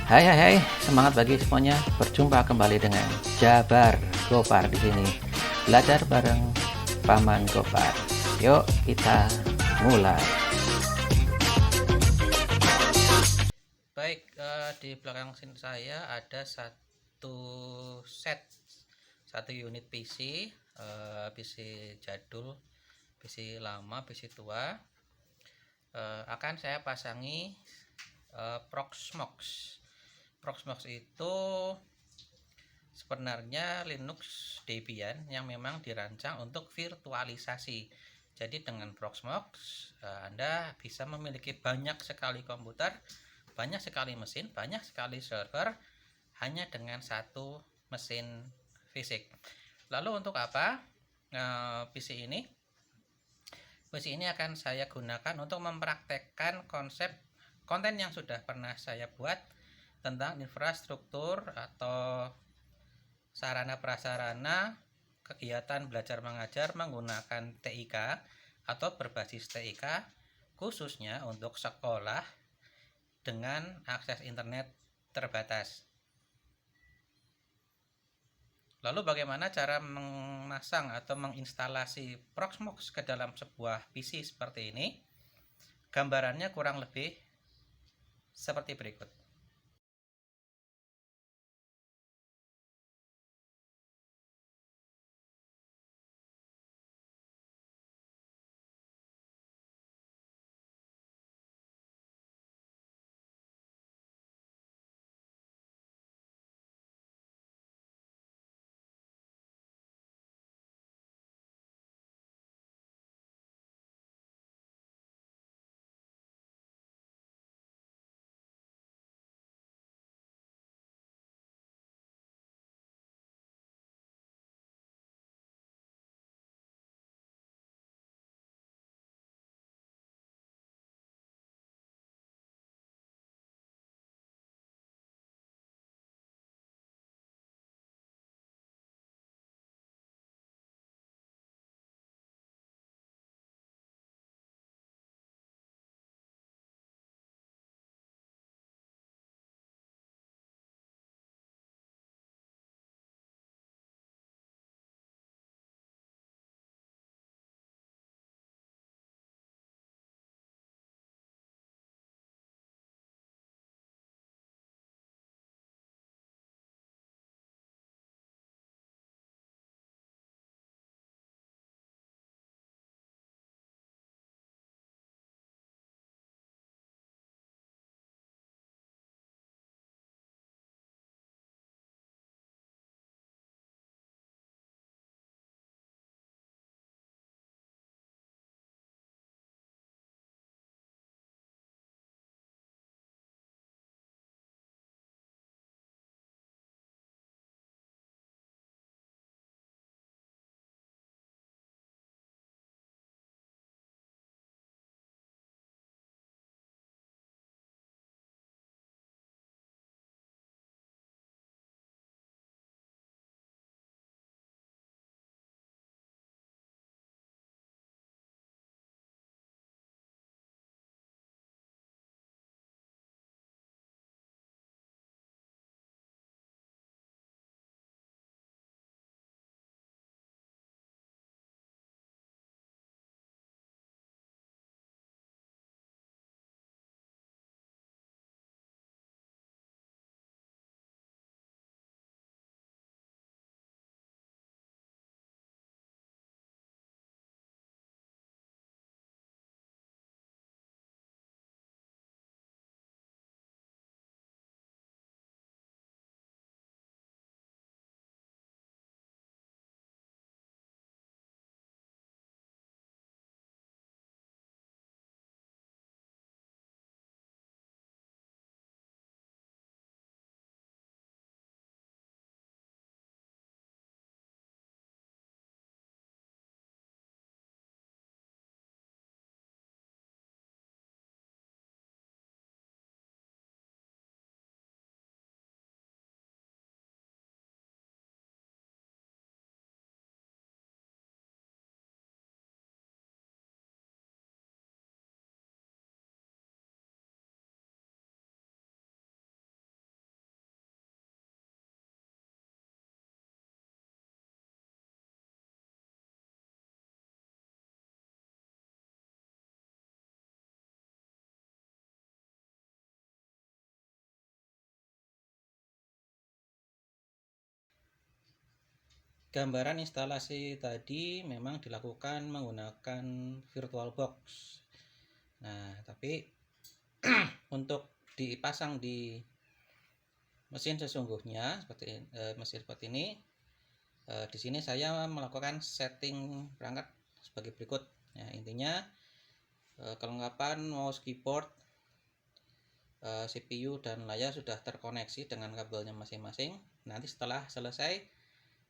Hai hai hai, semangat bagi semuanya. Berjumpa kembali dengan Jabar Gopar di sini. Belajar bareng Paman Gopar. Yuk kita mulai. Baik, di belakang sini saya ada satu unit PC, PC jadul, PC lama, PC tua. Akan saya pasangi Proxmox. Proxmox itu sebenarnya Linux Debian yang memang dirancang untuk virtualisasi. Jadi dengan Proxmox Anda bisa memiliki banyak sekali komputer, banyak sekali mesin, banyak sekali server hanya dengan satu mesin fisik. Lalu untuk apa PC ini? PC ini akan saya gunakan untuk mempraktekkan konsep konten yang sudah pernah saya buat tentang infrastruktur atau sarana prasarana kegiatan belajar mengajar menggunakan TIK atau berbasis TIK khususnya untuk sekolah dengan akses internet terbatas. Lalu bagaimana cara memasang atau menginstalasi Proxmox ke dalam sebuah PC seperti ini? Gambarannya kurang lebih seperti berikut. Gambaran instalasi tadi memang dilakukan menggunakan VirtualBox. Nah, tapi untuk dipasang di mesin sesungguhnya mesin seperti ini, di sini saya melakukan setting perangkat sebagai berikut. Ya, intinya kelengkapan mouse, keyboard, CPU dan layar sudah terkoneksi dengan kabelnya masing-masing. Nanti setelah selesai,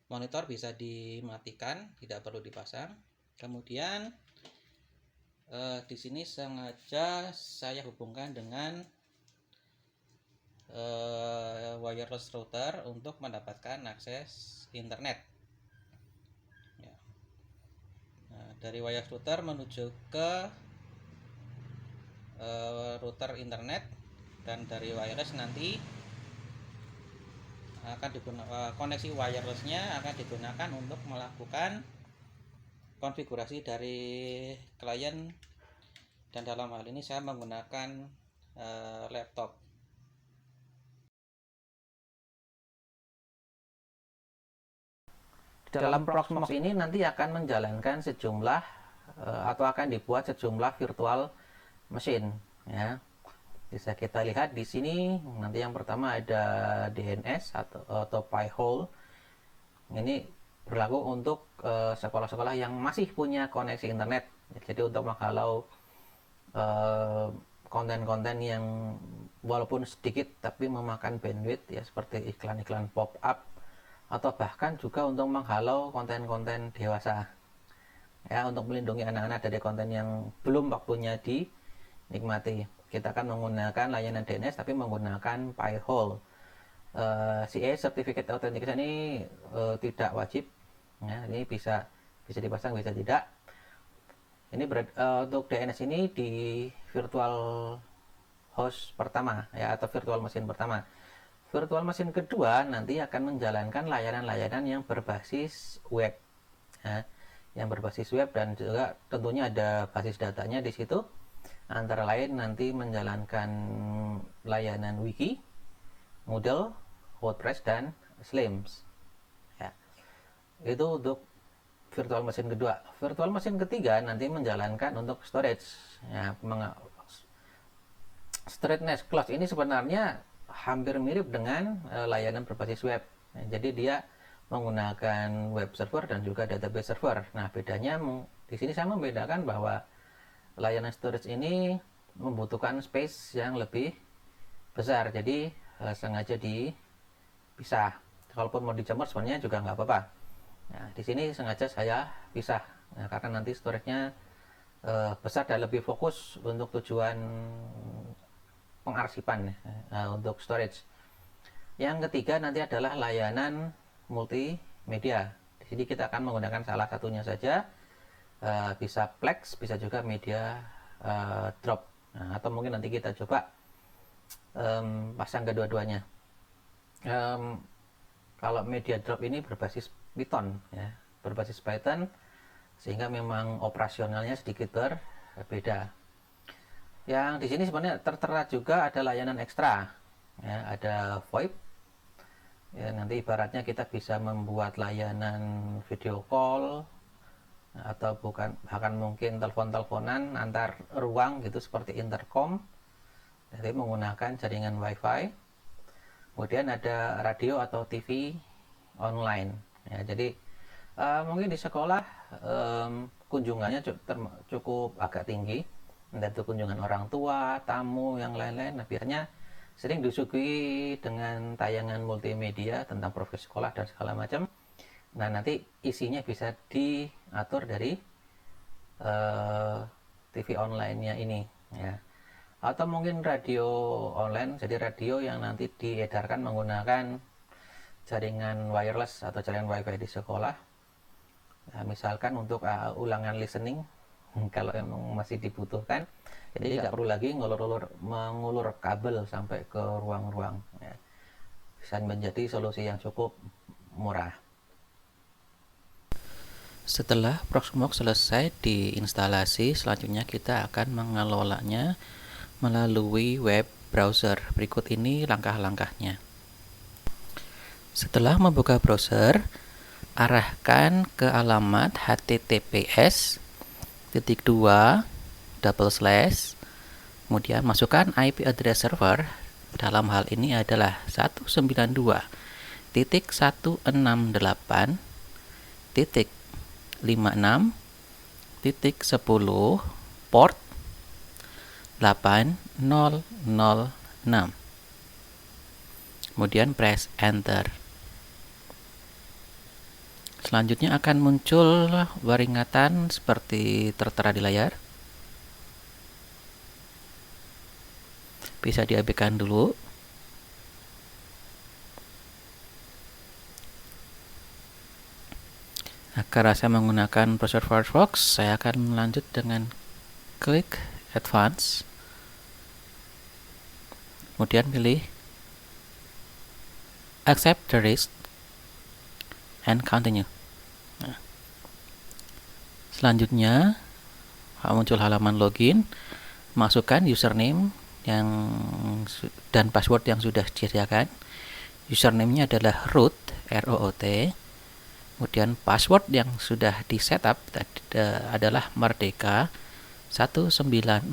monitor bisa dimatikan, tidak perlu dipasang. Kemudian di sini sengaja saya hubungkan dengan wireless router untuk mendapatkan akses internet. Ya. Nah, dari wireless router menuju ke router internet, dan dari wireless nanti akan digunakan koneksi wirelessnya akan digunakan untuk melakukan konfigurasi dari klien, dan dalam hal ini saya menggunakan laptop. Dalam Proxmox ini nanti akan menjalankan sejumlah atau akan dibuat sejumlah virtual machine, ya. Bisa kita lihat di sini nanti yang pertama ada DNS atau Pi-hole. Ini berlaku untuk sekolah-sekolah yang masih punya koneksi internet. Jadi untuk menghalau konten-konten yang walaupun sedikit tapi memakan bandwidth, ya, seperti iklan-iklan pop-up, atau bahkan juga untuk menghalau konten-konten dewasa, ya, untuk melindungi anak-anak dari konten yang belum waktunya dinikmati. Kita akan menggunakan layanan DNS tapi menggunakan Pi-hole. CA Certificate Authentication ini tidak wajib, ya, ini bisa dipasang, bisa tidak. Ini untuk DNS ini di virtual host pertama, ya, atau virtual machine pertama. Virtual machine kedua nanti akan menjalankan layanan-layanan yang berbasis web, ya, yang berbasis web, dan juga tentunya ada basis datanya di situ. Antara lain nanti menjalankan layanan wiki, Moodle, WordPress, dan Slims. Ya. Itu untuk virtual machine kedua. Virtual machine ketiga nanti menjalankan untuk storage. Ya, storage Nextcloud ini sebenarnya hampir mirip dengan layanan berbasis web. Ya, jadi dia menggunakan web server dan juga database server. Nah, bedanya di sini saya membedakan bahwa layanan storage ini membutuhkan space yang lebih besar, jadi sengaja dipisah. Kalaupun mau dijemur sebenarnya juga nggak apa-apa. Nah, di sini sengaja saya pisah, nah, karena nanti storage-nya besar dan lebih fokus untuk tujuan pengarsipan, untuk storage. Yang ketiga nanti adalah layanan multimedia. Di sini kita akan menggunakan salah satunya saja. Bisa Plex, bisa juga media drop. Nah, atau mungkin nanti kita coba pasang kedua-duanya. Kalau media drop ini berbasis Python, ya, berbasis Python, sehingga memang operasionalnya sedikit berbeda. Yang di sini sebenarnya tertera juga ada layanan ekstra, ya, ada VoIP. Ya, nanti ibaratnya kita bisa membuat layanan video call, atau bahkan mungkin telepon-teleponan antar ruang gitu, seperti intercom, jadi menggunakan jaringan wifi. Kemudian ada radio atau TV online, ya. Jadi mungkin di sekolah kunjungannya cukup agak tinggi, dan itu kunjungan orang tua, tamu, yang lain-lain. Nah, biasanya sering disuguhi dengan tayangan multimedia tentang profil sekolah dan segala macam. Nah, nanti isinya bisa diatur dari TV online-nya ini, ya. Atau mungkin radio online, jadi radio yang nanti diedarkan menggunakan jaringan wireless atau jaringan wifi di sekolah. Nah, misalkan untuk ulangan listening kalau memang masih dibutuhkan, jadi tidak perlu lagi mengulur kabel sampai ke ruang-ruang, ya. Bisa menjadi solusi yang cukup murah. Setelah Proxmox selesai diinstalasi, selanjutnya kita akan mengelolanya melalui web browser. Berikut ini langkah-langkahnya. Setelah membuka browser, arahkan ke alamat https:// kemudian masukkan IP address server. Dalam hal ini adalah 192.168.56.10 port 8006. Kemudian press enter. Selanjutnya akan muncul peringatan seperti tertera di layar. Bisa diabaikan dulu. Nah, karena saya menggunakan browser Firefox, saya akan lanjut dengan klik Advanced. Kemudian pilih Accept the risk and continue. Nah, selanjutnya muncul halaman login. Masukkan username dan password yang sudah disediakan. Username-nya adalah root, R-O-O-T. Kemudian password yang sudah di setup adalah Merdeka 1945.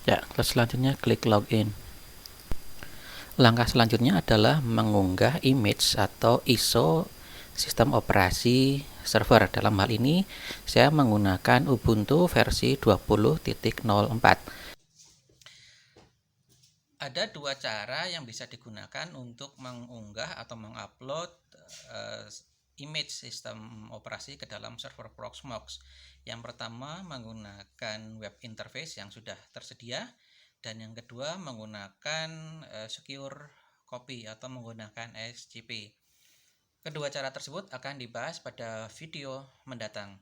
Ya, terus selanjutnya klik login. Langkah selanjutnya adalah mengunggah image atau ISO sistem operasi server. Dalam hal ini saya menggunakan Ubuntu versi 20.04. Ada dua cara yang bisa digunakan untuk mengunggah atau mengupload image sistem operasi ke dalam server Proxmox. Yang pertama menggunakan web interface yang sudah tersedia, dan yang kedua menggunakan secure copy atau menggunakan SCP. Kedua cara tersebut akan dibahas pada video mendatang.